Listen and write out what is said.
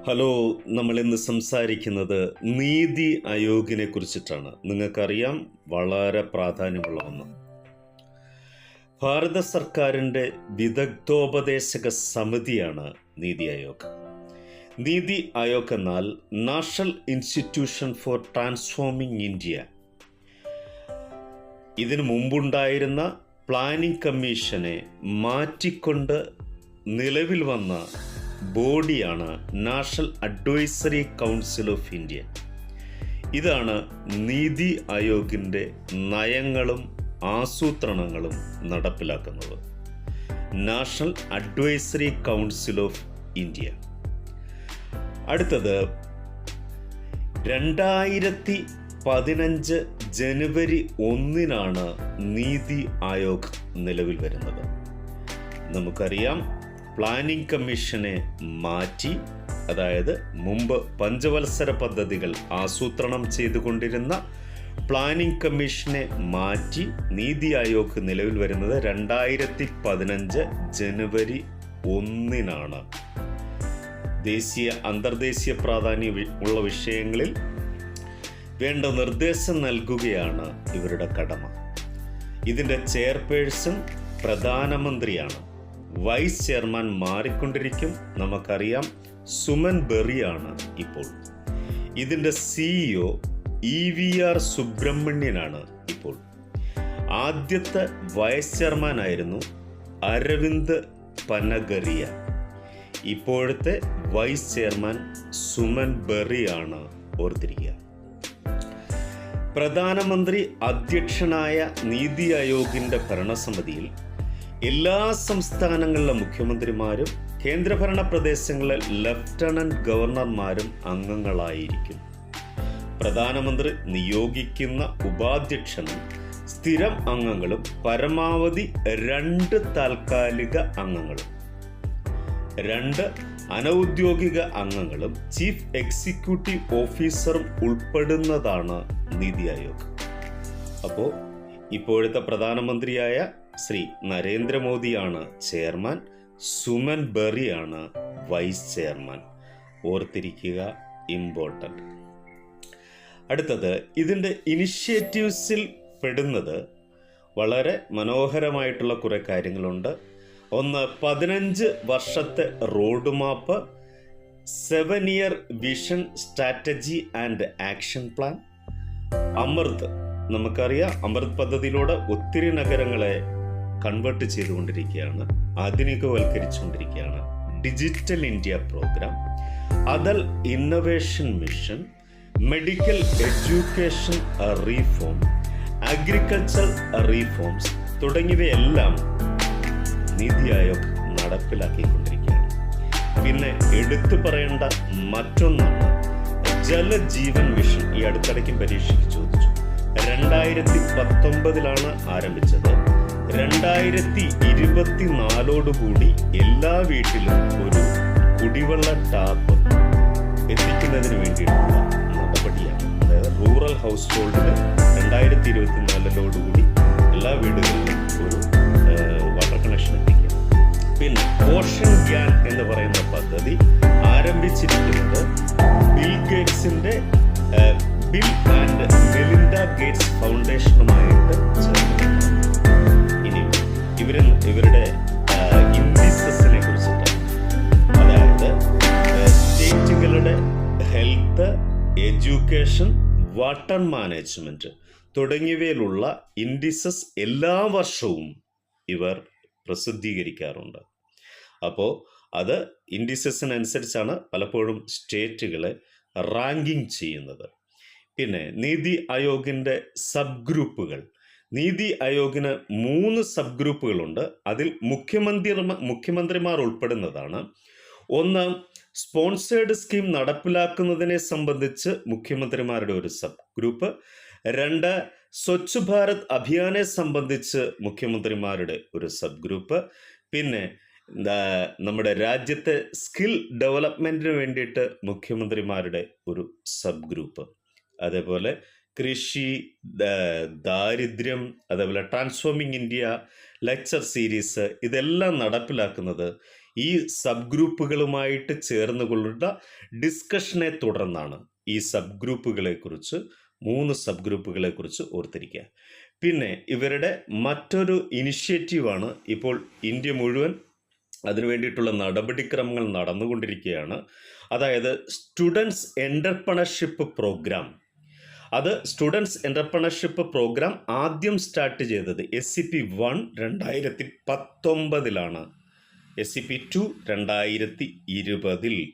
Hello, നമ്മൾ ഇന്ന് സംസാരിക്കുന്നത് നീതി ആയോഗിനെ കുറിച്ചിട്ടാണ്. നിങ്ങൾക്കറിയാം, വളരെ പ്രാധാന്യമുള്ള ഒന്ന്. ഭാരത സർക്കാരിൻ്റെ വിദഗ്ധോപദേശക സമിതിയാണ് നീതി ആയോഗ്. നീതി ആയോഗ് എന്നാൽ national institution for transforming India. ഇതിനു മുമ്പുണ്ടായിരുന്ന പ്ലാനിംഗ് കമ്മീഷനെ മാറ്റിക്കൊണ്ട് നിലവിൽ വന്ന ബോഡിയാണ് national advisory council of India. ഇതാണ് നീതി ആയോഗിൻ്റെ നയങ്ങളും ആസൂത്രണങ്ങളും നടപ്പിലാക്കുന്നത്. National advisory council of India. അടുത്തത് 2015 ജനുവരി 1 നീതി ആയോഗ് നിലവിൽ വരുന്നത്. നമുക്കറിയാം, പ്ലാനിംഗ് കമ്മീഷനെ മാറ്റി, അതായത് മുമ്പ് പഞ്ചവത്സര പദ്ധതികൾ ആസൂത്രണം ചെയ്തുകൊണ്ടിരുന്ന പ്ലാനിംഗ് കമ്മീഷനെ മാറ്റി നീതി ആയോഗ് നിലവിൽ വരുന്നത് 2015 ജനുവരി 1 ദേശീയ അന്തർദേശീയ പ്രാധാന്യം ഉള്ള വിഷയങ്ങളിൽ വേണ്ട നിർദ്ദേശം നൽകുകയാണ് ഇവരുടെ കടമ. ഇതിൻ്റെ ചെയർപേഴ്സൺ പ്രധാനമന്ത്രിയാണ്. വൈസ് ചെയർമാൻ മാറിക്കൊണ്ടിരിക്കും. നമുക്കറിയാം, സുമൻ ബെറിയാണ് ഇപ്പോൾ. ഇതിൻ്റെ CEO EVR സുബ്രഹ്മണ്യനാണ് ഇപ്പോൾ. ആദ്യത്തെ വൈസ് ചെയർമാനായിരുന്നു അരവിന്ദ് പനഗറിയ. ഇപ്പോഴത്തെ വൈസ് ചെയർമാൻ സുമൻ ബെറിയാണ്. ഓർത്തിരിക്കുക. പ്രധാനമന്ത്രി അധ്യക്ഷനായ നീതി ആയോഗിൻ്റെ ഭരണസമിതിയിൽ എല്ലാ സംസ്ഥാനങ്ങളിലെ മുഖ്യമന്ത്രിമാരും കേന്ദ്രഭരണ പ്രദേശങ്ങളിലെ ലഫ്റ്റനന്റ് ഗവർണർമാരും അംഗങ്ങളായിരിക്കും. പ്രധാനമന്ത്രി നിയോഗിക്കുന്ന ഉപാധ്യക്ഷനും സ്ഥിരം അംഗങ്ങളും പരമാവധി 2 താൽക്കാലിക അംഗങ്ങളും 2 അനൗദ്യോഗിക അംഗങ്ങളും ചീഫ് എക്സിക്യൂട്ടീവ് ഓഫീസറും ഉൾപ്പെടുന്നതാണ് നീതി ആയോഗ്. അപ്പോൾ ഇപ്പോഴത്തെ പ്രധാനമന്ത്രിയായ ശ്രീ നരേന്ദ്രമോദിയാണ് ചെയർമാൻ, സുമൻ ബെറിയാണ് വൈസ് ചെയർമാൻ. ഓർത്തിരിക്കുക, ഇമ്പോർട്ടൻ്റ്. അടുത്തത്, ഇതിൻ്റെ ഇനിഷ്യേറ്റീവ്സിൽ പെടുന്നത് വളരെ മനോഹരമായിട്ടുള്ള കുറേ കാര്യങ്ങളുണ്ട്. ഒന്ന്, 15 വർഷത്തെ road map, 7 year vision strategy and action plan. Amrut, നമുക്കറിയാം, അമൃത് പദ്ധതിയിലൂടെ ഒത്തിരി നഗരങ്ങളെ കൺവേർട്ട് ചെയ്തുകൊണ്ടിരിക്കുകയാണ്, ആധുനികവൽക്കരിച്ചുകൊണ്ടിരിക്കുകയാണ്. Digital India programme, Atal innovation mission, medical education reform, agriculture reforms തുടങ്ങിയവയെല്ലാം നീതി ആയോഗ് നടപ്പിലാക്കിക്കൊണ്ടിരിക്കുകയാണ്. പിന്നെ എടുത്തു പറയേണ്ട മറ്റൊന്നാണ് ജലജീവൻ മിഷൻ. ഈ അടുത്തിടയ്ക്ക് പരീക്ഷയ്ക്ക് ചോദിച്ചു. 2019 ആരംഭിച്ചത്. 2024 എല്ലാ വീട്ടിലും ഒരു കുടിവെള്ള ടാപ്പ് എത്തിക്കുന്നതിന് വേണ്ടിയിട്ടുള്ള നടപടിയാണ്. അതായത് റൂറൽ ഹൗസ് ഹോൾഡിൽ 2024 എല്ലാ വീടുകളിലും ഒരു വാട്ടർ കണക്ഷൻ എത്തിക്കുക. പിന്നെ ഓഷൻ ഗ്യാൻ എന്ന് പറയുന്ന പദ്ധതി ആരംഭിച്ചിരിക്കുന്നത് ബിൽ ഗേറ്റ്സിൻ്റെ ബിൽ ആൻഡ് മെലിൻഡ ഗേറ്റ്സ് ഫൗണ്ടേഷനുമായിട്ട് ചേർന്ന്. ഇനി ഇവരുടെ ഇൻഡിസസിനെ കുറിച്ചിട്ടാണ്. അതായത് സ്റ്റേറ്റുകളുടെ ഹെൽത്ത്, എഡ്യൂക്കേഷൻ, വാട്ടർ മാനേജ്മെൻറ്റ് തുടങ്ങിയവയിലുള്ള ഇൻഡിസസ് എല്ലാ വർഷവും ഇവർ പ്രസിദ്ധീകരിക്കാറുണ്ട്. അപ്പോൾ അത് ഇൻഡിസസിനനുസരിച്ചാണ് പലപ്പോഴും സ്റ്റേറ്റുകളെ റാങ്കിങ് ചെയ്യുന്നത്. പിന്നെ നീതി ആയോഗിൻ്റെ സബ് ഗ്രൂപ്പുകൾ. നീതി ആയോഗിന് 3 സബ് ഗ്രൂപ്പുകളുണ്ട്. അതിൽ മുഖ്യമന്ത്രിമാർ ഉൾപ്പെടുന്നതാണ്. ഒന്ന്, സ്പോൺസേഡ് സ്കീം നടപ്പിലാക്കുന്നതിനെ സംബന്ധിച്ച് മുഖ്യമന്ത്രിമാരുടെ ഒരു സബ് ഗ്രൂപ്പ്. 2, സ്വച്ഛ് ഭാരത് അഭിയാനെ സംബന്ധിച്ച് മുഖ്യമന്ത്രിമാരുടെ ഒരു സബ് ഗ്രൂപ്പ്. പിന്നെ നമ്മുടെ രാജ്യത്തെ സ്കിൽ ഡെവലപ്മെൻറ്റിന് വേണ്ടിയിട്ട് മുഖ്യമന്ത്രിമാരുടെ ഒരു സബ് ഗ്രൂപ്പ്. അതേപോലെ കൃഷി, ദാരിദ്ര്യം, അതേപോലെ ട്രാൻസ്ഫോമിംഗ് ഇന്ത്യ ലെക്ചർ സീരീസ്, ഇതെല്ലാം നടപ്പിലാക്കുന്നത് ഈ സബ് ഗ്രൂപ്പുകളുമായിട്ട് ചേർന്നുകൊള്ളുന്ന ഡിസ്കഷനെ തുടർന്നാണ് ഈ സബ് ഗ്രൂപ്പുകളെക്കുറിച്ച് 3 സബ് ഗ്രൂപ്പുകളെക്കുറിച്ച് ഓർത്തിരിക്കുക. പിന്നെ ഇവരുടെ മറ്റൊരു ഇനിഷ്യേറ്റീവാണ് ഇപ്പോൾ ഇന്ത്യ മുഴുവൻ അതിനു വേണ്ടിയിട്ടുള്ള നടപടിക്രമങ്ങൾ നടന്നുകൊണ്ടിരിക്കുകയാണ്. അതായത് സ്റ്റുഡൻസ് എൻ്റർപ്രണർഷിപ്പ് പ്രോഗ്രാം. അത് സ്റ്റുഡൻസ് എൻ്റർപ്രണർഷിപ്പ് പ്രോഗ്രാം ആദ്യം സ്റ്റാർട്ട് ചെയ്തത് SCP-1 2019 SCP-2 2020.